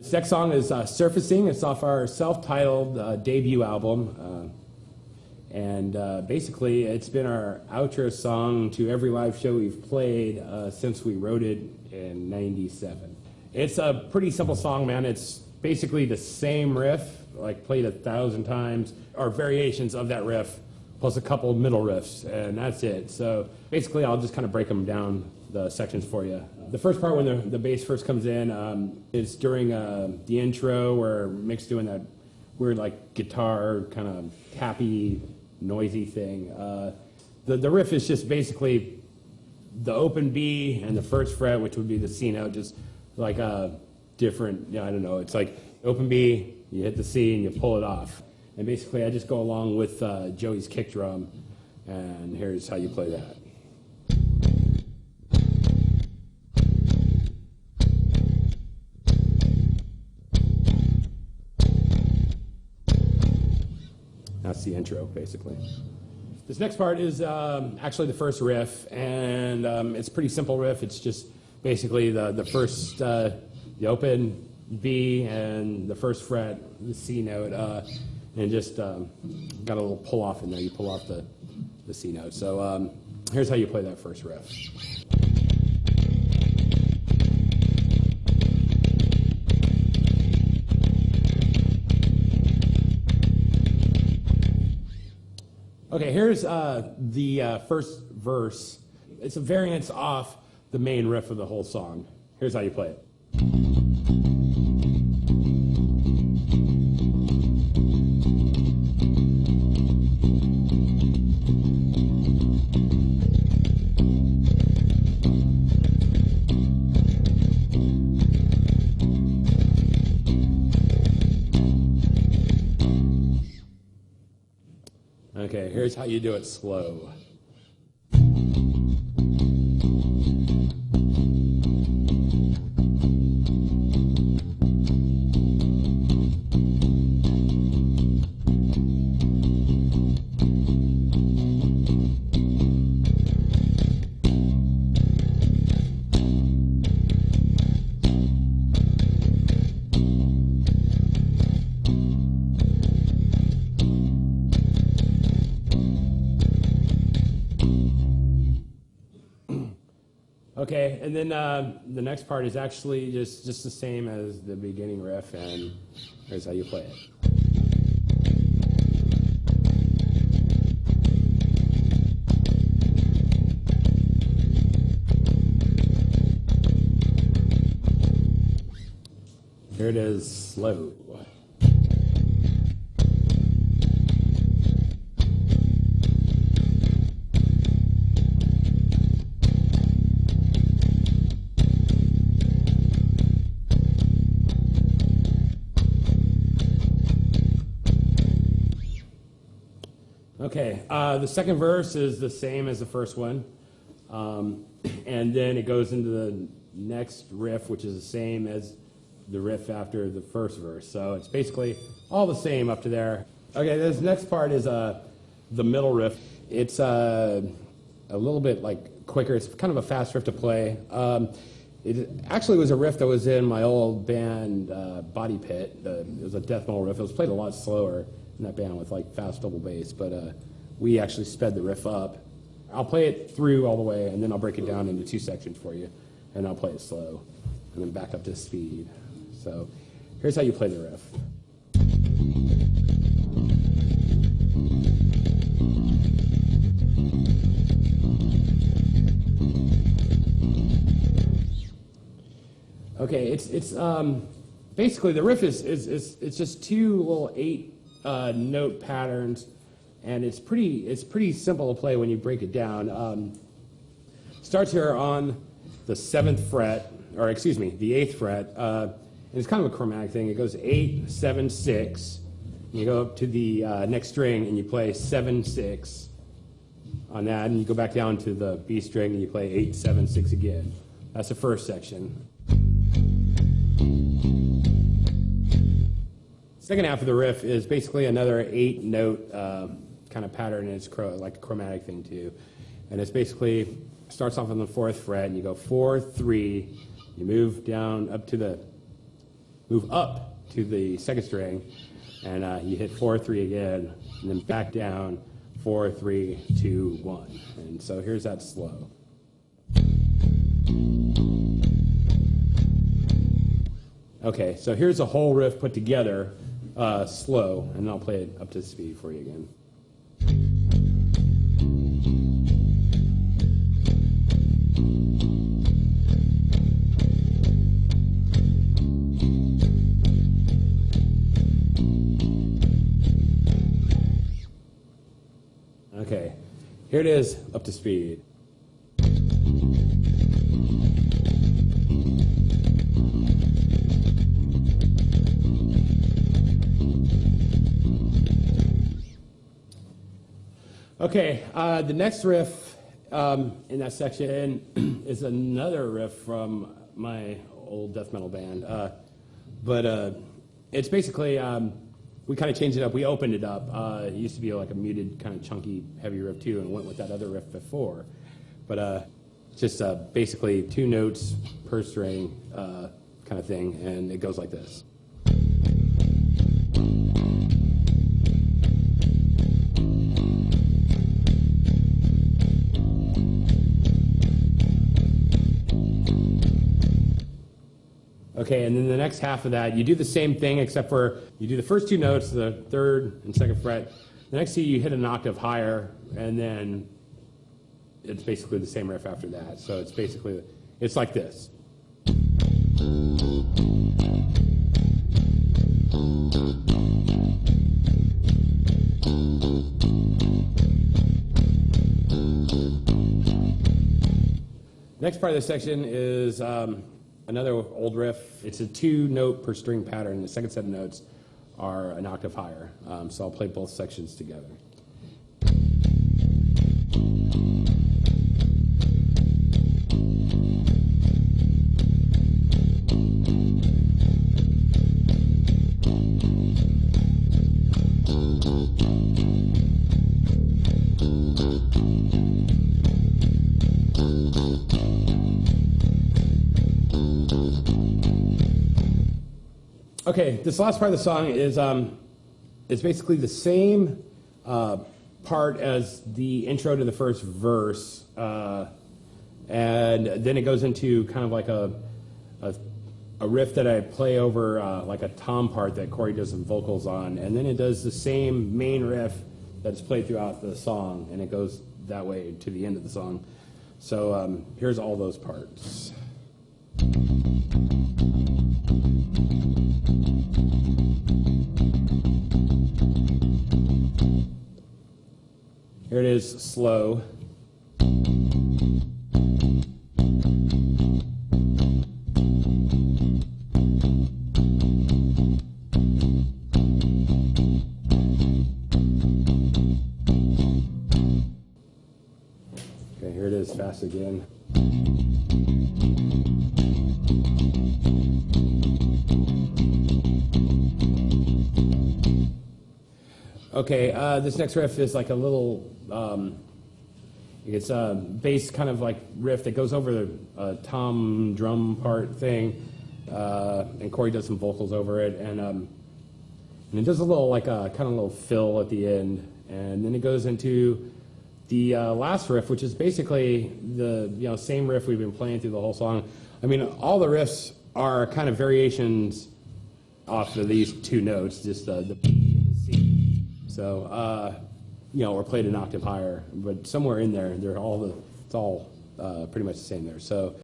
This next song is Surfacing. It's off our self-titled debut album. Basically, it's been our outro song to every live show we've played since we wrote it in '97. It's a pretty simple song, man. It's basically the same riff, like played 1,000 times, or variations of that riff, plus a couple middle riffs, and that's it. So basically, I'll just kind of break them down, the sections for you. The first part, when the bass first comes in, is during the intro where Mick's doing that weird like guitar kind of tappy, noisy thing. The riff is just basically the open B and the first fret, which would be the C note, just like a different, I don't know, it's like open B, you hit the C and you pull it off. And basically I just go along with Joey's kick drum, and here's how you play that. That's the intro, basically. This next part is actually the first riff, and it's a pretty simple riff. It's just basically the first, the open B and the first fret, the C note, and just got a little pull off in there. You pull off the C note. So here's how you play that first riff. Okay, here's the first verse. It's a variance off the main riff of the whole song. Here's how you play it. Okay, here's how you do it slow. Okay, and then the next part is actually just the same as the beginning riff, and here's how you play it. Here it is, slow. Okay, the second verse is the same as the first one, and then it goes into the next riff, which is the same as the riff after the first verse. So it's basically all the same up to there. Okay, this next part is the middle riff. It's a little bit like quicker. It's kind of a fast riff to play. It actually was a riff that was in my old band, Body Pit. It was a death metal riff. It was played a lot slower in that band with like fast double bass, but we actually sped the riff up. I'll play it through all the way, and then I'll break it down into two sections for you, and I'll play it slow, and then back up to speed. So here's how you play the riff. Okay, it's basically the riff is it's just two little 8-note patterns, and it's pretty simple to play when you break it down. Starts here on the 7th fret, or excuse me, the 8th fret. And it's kind of a chromatic thing. It goes 8, 7, 6. You go up to the next string and you play 7, 6 on that, and you go back down to the B string and you play 8, 7, 6 again. That's the first section. Second half of the riff is basically another 8-note kind of pattern, and it's like a chromatic thing too. And it's basically starts off on the 4th fret, and you go 4, 3, you move down up to the move up to the second string, and you hit 4-3 again, and then back down 4-3-2-1. And so here's that slow. Okay, so here's the whole riff put together, slow, and I'll play it up to speed for you again. Okay, here it is, up to speed. Okay, the next riff in that section is another riff from my old death metal band, but it's basically, we kind of changed it up. We opened it up. It used to be like a muted, kind of chunky, heavy riff too, and went with that other riff before. But just basically 2 notes per string kind of thing, and it goes like this. Okay, and then the next half of that, you do the same thing, except for you do the first 2 notes, the 3rd and 2nd fret. The next key, you hit an octave higher, and then it's basically the same riff after that. So it's basically, it's like this. Next part of the section is another old riff. It's a 2-note per string pattern. The second set of notes are an octave higher. So I'll play both sections together. Okay, this last part of the song is basically the same part as the intro to the first verse, and then it goes into kind of like a riff that I play over like a tom part that Corey does some vocals on, and then it does the same main riff that's played throughout the song, and it goes that way to the end of the song. So here's all those parts. Here it is, slow. Okay, here it is, fast again. Okay, this next riff is like a little, it's a bass kind of like riff that goes over the tom drum part thing, and Corey does some vocals over it, and it does a little like a kind of little fill at the end, and then it goes into the last riff, which is basically the same riff we've been playing through the whole song. I mean, all the riffs are kind of variations off of these 2 notes, just the B and the C. So, we're played an octave higher, but somewhere in there, it's all pretty much the same there. So.